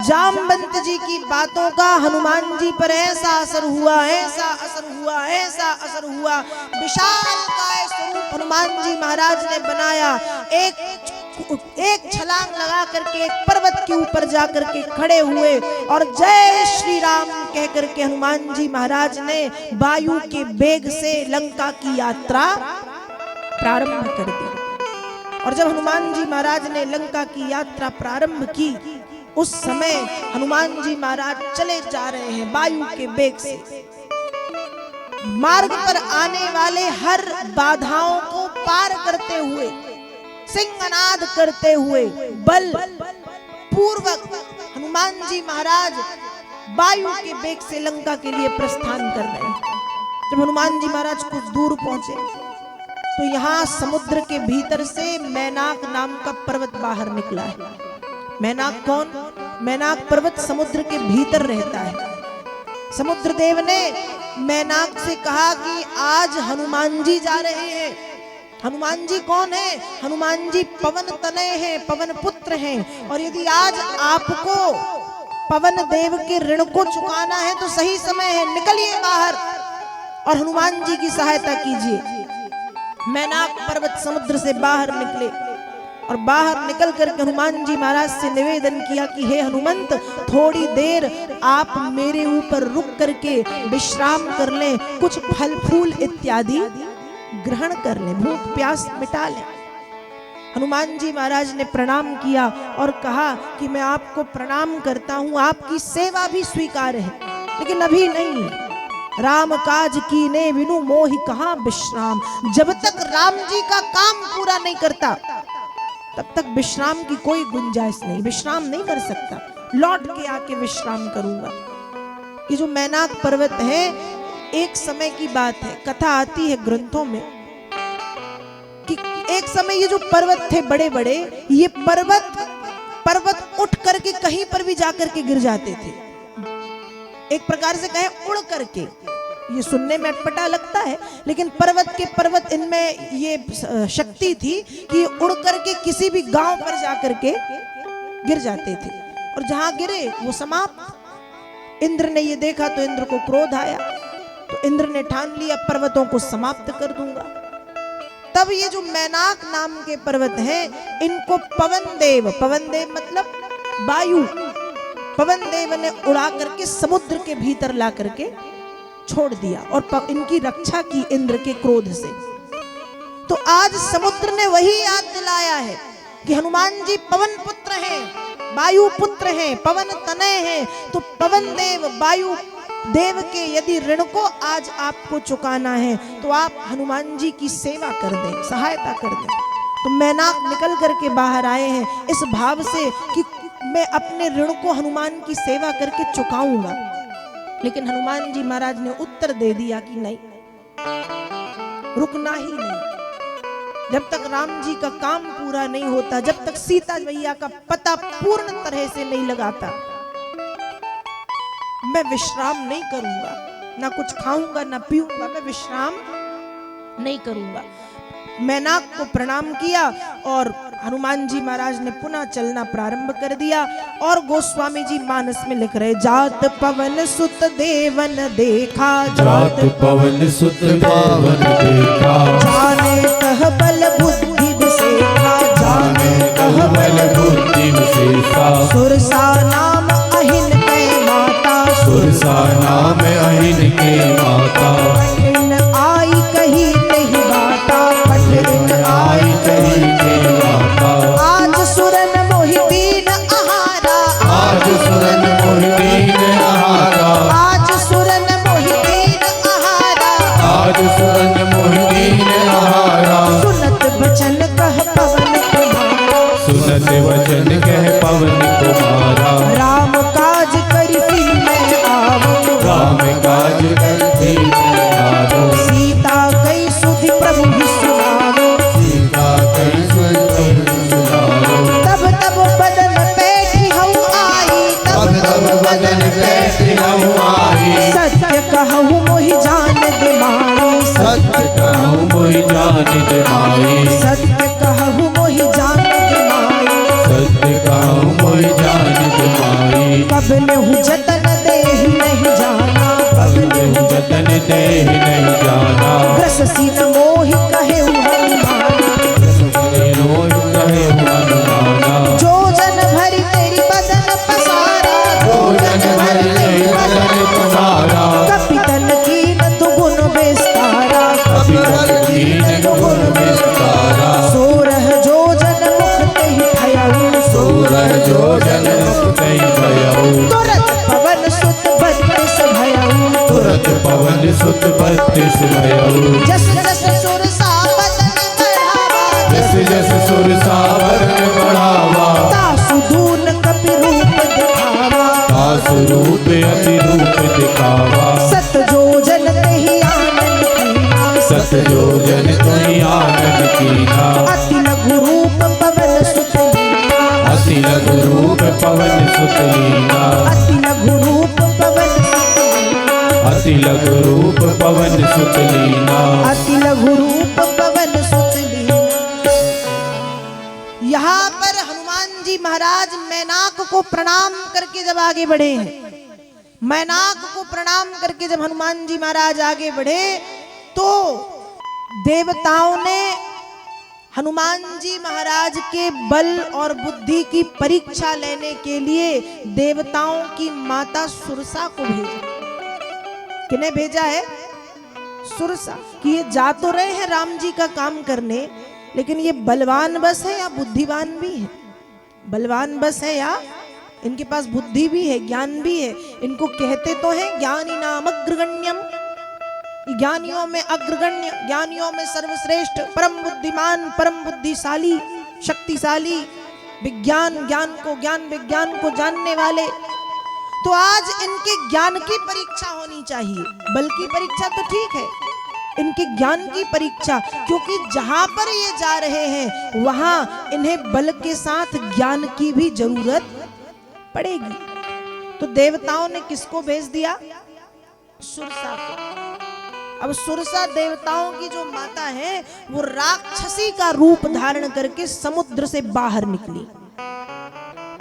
जामवंत जी की बातों का हनुमान जी पर ऐसा असर हुआ, ऐसा असर हुआ, ऐसा असर हुआ। विशालकाय स्वरूप हनुमान जी महाराज ने बनाया। एक छलांग लगा करके एक पर्वत के ऊपर जाकर के खड़े हुए और जय श्री राम कह करके हनुमान जी महाराज ने वायु के वेग से लंका की यात्रा प्रारंभ कर दी। और जब हनुमान जी महाराज ने लंका की यात्रा प्रारंभ की, उस समय हनुमान जी महाराज चले जा रहे हैं वायु के वेग से। मार्ग पर आने वाले हर बाधाओं को पार करते हुए, सिंहनाद करते हुए, बल पूर्वक हनुमान जी महाराज वायु के वेग से लंका के लिए प्रस्थान कर रहे हैं। जब हनुमान जी महाराज कुछ दूर पहुंचे तो यहाँ समुद्र के भीतर से मैनाक नाम का पर्वत बाहर निकला है। मैनाक कौन? मैनाक पर्वत समुद्र के भीतर रहता है। समुद्र देव ने मैनाक से कहा कि आज हनुमान जी जा रहे हैं। हनुमान जी कौन है? हनुमान जी पवन तनय हैं, पवन पुत्र हैं। और यदि आज आपको पवन देव के ऋण को चुकाना है तो सही समय है, निकलिए बाहर और हनुमान जी की सहायता कीजिए। मैनाक पर्वत समुद्र से बाहर निकले और बाहर निकल करके हनुमान जी महाराज से निवेदन किया कि हे हनुमंत, थोड़ी देर आप मेरे ऊपर रुक करके विश्राम कर लें, कुछ फल फूल इत्यादि ग्रहण कर लें, भूख प्यास मिटा लें। हनुमान जी महाराज ने प्रणाम किया और कहा कि मैं आपको प्रणाम करता हूं, आपकी सेवा भी स्वीकार है, लेकिन अभी नहीं। राम काज कीने बिनु मोहि कहां विश्राम। जब तक राम जी का काम पूरा नहीं करता तब तक विश्राम की कोई गुंजाइश नहीं, विश्राम नहीं कर सकता। लौट के आके विश्राम करूंगा। ये जो मैनाक पर्वत है, एक समय की बात है, कथा आती है ग्रंथों में कि एक समय ये जो पर्वत थे बड़े बड़े, ये पर्वत उठ करके कहीं पर भी जाकर के गिर जाते थे। एक प्रकार से कहें उड़ करके। ये सुनने में अटपटा लगता है, लेकिन पर्वत इनमें ये शक्ति थी कि उड़ करके किसी भी गांव पर जाकर के गिर जाते थे और जहां गिरे वो समाप्त। इंद्र ने ये देखा तो इंद्र को क्रोध आया, तो इंद्र ने ठान लिया पर्वतों को समाप्त कर दूंगा। तब ये जो मैनाक नाम के पर्वत हैं, इनको पवन देव मतलब वायु, पवन देव ने उड़ा करके समुद्र के भीतर ला करके छोड़ दिया और इनकी रक्षा की इंद्र के क्रोध से। तो आज समुद्र ने वही याद दिलाया है कि हनुमान जी पवन पुत्र हैं, वायु पुत्र हैं, पवन तनय हैं। तो पवन देव, वायु देव के यदि ऋण को आज आपको चुकाना है तो आप हनुमान जी की सेवा कर दें, सहायता कर दें। तो मैनाक निकल करके बाहर आए हैं इस भाव से कि मैं अपने ऋण को हनुमान की सेवा करके चुकाऊंगा। लेकिन हनुमान जी महाराज ने उत्तर दे दिया कि नहीं, रुकना ही नहीं। जब तक राम जी का काम पूरा नहीं होता, जब तक सीता मैया का पता पूर्ण तरह से नहीं लगाता, मैं विश्राम नहीं करूंगा। ना कुछ खाऊंगा ना पीऊंगा, मैं विश्राम नहीं करूंगा। मैनाक को प्रणाम किया और हनुमान जी महाराज ने पुनः चलना प्रारंभ कर दिया। और गोस्वामी जी मानस में लिख रहे, जात पवन सुत देवन देखा, जात पवन सुत देवन देखा, जाने कह बल बुद्धि विशेषा, जाने कह बल बुद्धि विशेषा, सुरसा नाम अहिन के माता, सुरसा नाम अहिन के माता, पठिन आई कही नहीं बाता, पठिन आई कही के माता, आज सुरन मोहि दीन आहारा, आज सुरन मोहि दीन आहारा, आज सुरन मोहि दीन आहारा, आज सुरन मोहि दीन आहारा, सुनत बचन कह पवन कुमारा, सुनत वचन कह पवन कुमारा, राम काज करी फिर मैं आवूं, कबले हूँ जतन दे ही नहीं जाना, कबले हूँ जतन दे ही नहीं जाना। ग्रससी न मोहि कहे हनुमाना, रोहि कहे हनुमाना। जो जन भरी तेरी बदन पसारा, भोजन भर तेरी बदन पसारा। कपितन कीन तु गुण बेस्तारा, कपितन कीन गुण विस्तारा। सोरह जो जन मुख तेहि भयउ, सोरह जो जन मुख तेहि भयउ। तुरत पवन सुत बत्तीस भयउ, तुरत पवन सुत बत्तीस भयउ। जस जस सुरसा बदन बढ़ावा, जस जस सुरसा बदन बढ़ावा। तासु दून कपि रूप दिखावा, तासु रूप अति रूप दिखावा। सत जो जन तेहि आनन कीना, सत जो जन तुहि आनन कीना। अति लघु रूप पवन सुत लीना, अति लघु रूप पवन सुत लीना। अति लघु रूप पवन सुत लीना, अति लघु रूप पवन सुत लीना। अति लघु रूप पवन सुत लीना। यहाँ पर हनुमान जी महाराज मैनाक को प्रणाम करके जब आगे बढ़े हैं, मैनाक को प्रणाम करके जब हनुमान जी महाराज आगे बढ़े तो देवताओं ने हनुमान जी महाराज के बल और बुद्धि की परीक्षा लेने के लिए देवताओं की माता सुरसा को भेजा। किन्हें भेजा है? सुरसा। कि ये जा तो रहे हैं राम जी का काम करने, लेकिन ये बलवान बस है या बुद्धिवान भी है? बलवान बस है या इनके पास बुद्धि भी है, ज्ञान भी है? इनको कहते तो हैं ज्ञानी नाम अग्रगण्यम, ज्ञानियों में अग्रगण्य, ज्ञानियों में सर्वश्रेष्ठ, परम बुद्धिमान, परम बुद्धिशाली, शक्तिशाली, विज्ञान ज्ञान को, ज्ञान विज्ञान को जानने वाले। तो आज इनके ज्ञान की परीक्षा होनी चाहिए। बल की परीक्षा तो ठीक है, इनके ज्ञान की परीक्षा, क्योंकि जहां पर ये जा रहे हैं वहां इन्हें बल के साथ ज्ञान की भी जरूरत पड़ेगी। तो देवताओं ने किसको भेज दिया? सुरसा को। अब सुरसा देवताओं की जो माता है वो राक्षसी का रूप धारण करके समुद्र से बाहर निकली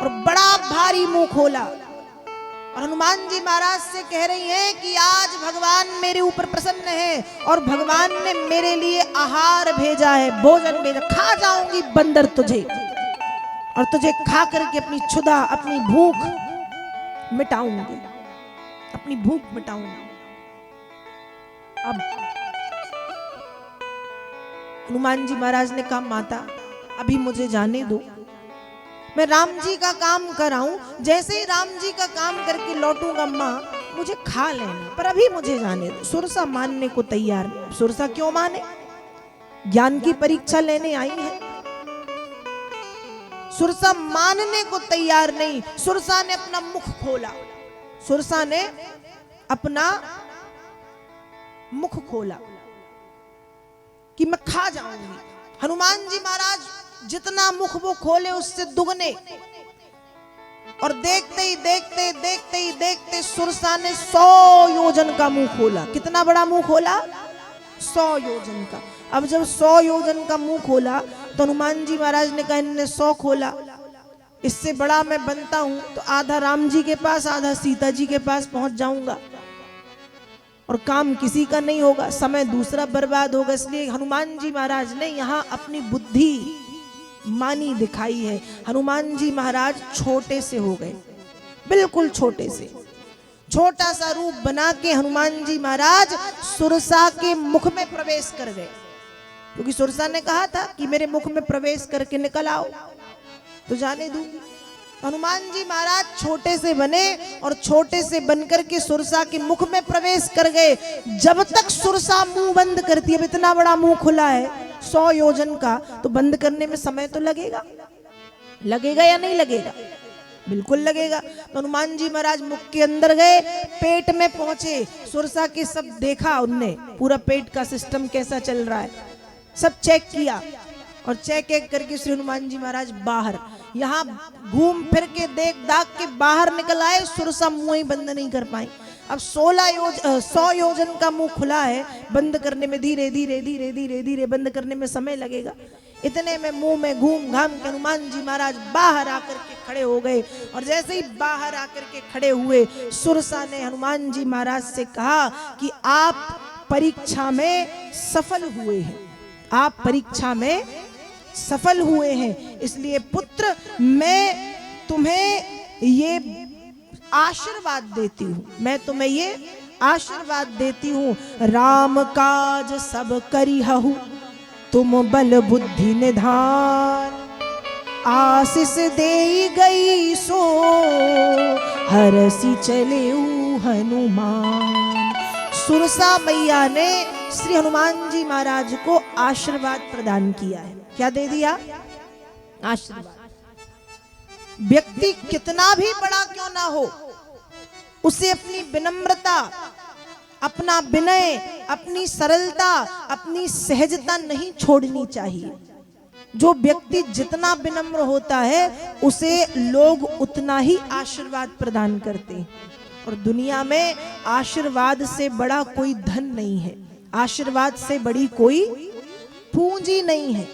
और बड़ा भारी मुंह खोला और हनुमान जी महाराज से कह रही हैं कि आज भगवान मेरे ऊपर प्रसन्न है और भगवान ने मेरे लिए आहार भेजा है, भोजन भेजा, खा जाऊंगी बंदर तुझे और तुझे खा करके अपनी क्षुधा, अपनी भूख मिटाऊंगी, अपनी भूख मिटाऊंगी। अब हनुमान जी महाराज ने कहा माता अभी मुझे जाने दो, मैं राम जी का काम कराऊं, जैसे ही राम जी का काम करके लौटूंगा माँ मुझे खा लेना, पर अभी मुझे जाने दो। सुरसा मानने को तैयार नहीं। सुरसा क्यों माने? ज्ञान की परीक्षा लेने आई है। सुरसा मानने को तैयार नहीं। सुरसा ने अपना मुख खोला, सुरसा ने अपना मुख खोला कि मैं खा जाऊंगी। हनुमान जी महाराज जितना मुख वो खोले उससे दुगने, और देखते ही देखते देखते ही देखते सुरसा ने 100 योजन का मुंह खोला। कितना बड़ा मुंह खोला? 100 योजन का। अब जब 100 योजन का मुंह खोला तो हनुमान जी महाराज ने कहा इन्होंने 100 खोला, इससे बड़ा मैं बनता हूं तो आधा राम जी के पास आधा सीता जी के पास पहुंच जाऊंगा और काम किसी का नहीं होगा, समय दूसरा बर्बाद होगा। इसलिए हनुमान जी महाराज ने यहाँ अपनी बुद्धि मानी दिखाई है। हनुमान जी महाराज छोटे से हो गए, बिल्कुल छोटे से, छोटा सा रूप बना के हनुमान जी महाराज सुरसा के मुख में प्रवेश कर गए, क्योंकि सुरसा ने कहा था कि मेरे मुख में प्रवेश करके निकल आओ तो जाने दूंगी। हनुमान जी महाराज छोटे से बने और छोटे से बनकर के सुरसा के मुख में प्रवेश कर गए। जब तक सुरसा मुंह बंद करती है, अब इतना बड़ा मुंह खुला है 100 योजन का, तो बंद करने में समय तो लगेगा, लगेगा या नहीं लगेगा? बिल्कुल लगेगा। तो हनुमान जी महाराज मुख के अंदर गए, पेट में पहुंचे, सुरसा के सब देखा उनने, पूरा पेट का सिस्टम कैसा चल रहा है सब चेक किया, और चेक एक करके श्री हनुमान जी महाराज बाहर, यहाँ घूम फिर के देख दाख के बाहर निकल आए। सुरसा मुंह ही बंद नहीं कर पाई। अब 100 योजन का मुंह खुला है, बंद करने में धीरे धीरे धीरे धीरे धीरे बंद करने में समय लगेगा। इतने में मुंह में घूम घाम के हनुमान जी महाराज बाहर आकर के खड़े हो गए। और जैसे ही बाहर आकर के खड़े हुए, सुरसा ने हनुमान जी महाराज से कहा कि आप परीक्षा में सफल हुए हैं, आप परीक्षा में सफल हुए हैं, इसलिए पुत्र मैं तुम्हें ये आशीर्वाद देती हूँ, मैं तुम्हें ये आशीर्वाद देती हूँ। राम काज सब करिहु तुम बल बुद्धि निधान, आशीष दे गई सो हरसी चले हनुमान। सुरसा मैया ने श्री हनुमान जी महाराज को आशीर्वाद प्रदान किया है। क्या दे दिया? आशीर्वाद। व्यक्ति कितना भी बड़ा क्यों ना हो, उसे अपनी विनम्रता, अपना विनय, अपनी सरलता, अपनी सहजता नहीं छोड़नी चाहिए। जो व्यक्ति जितना विनम्र होता है उसे लोग उतना ही आशीर्वाद प्रदान करते हैं। और दुनिया में आशीर्वाद से बड़ा कोई धन नहीं है, आशीर्वाद से बड़ी कोई पूंजी नहीं है।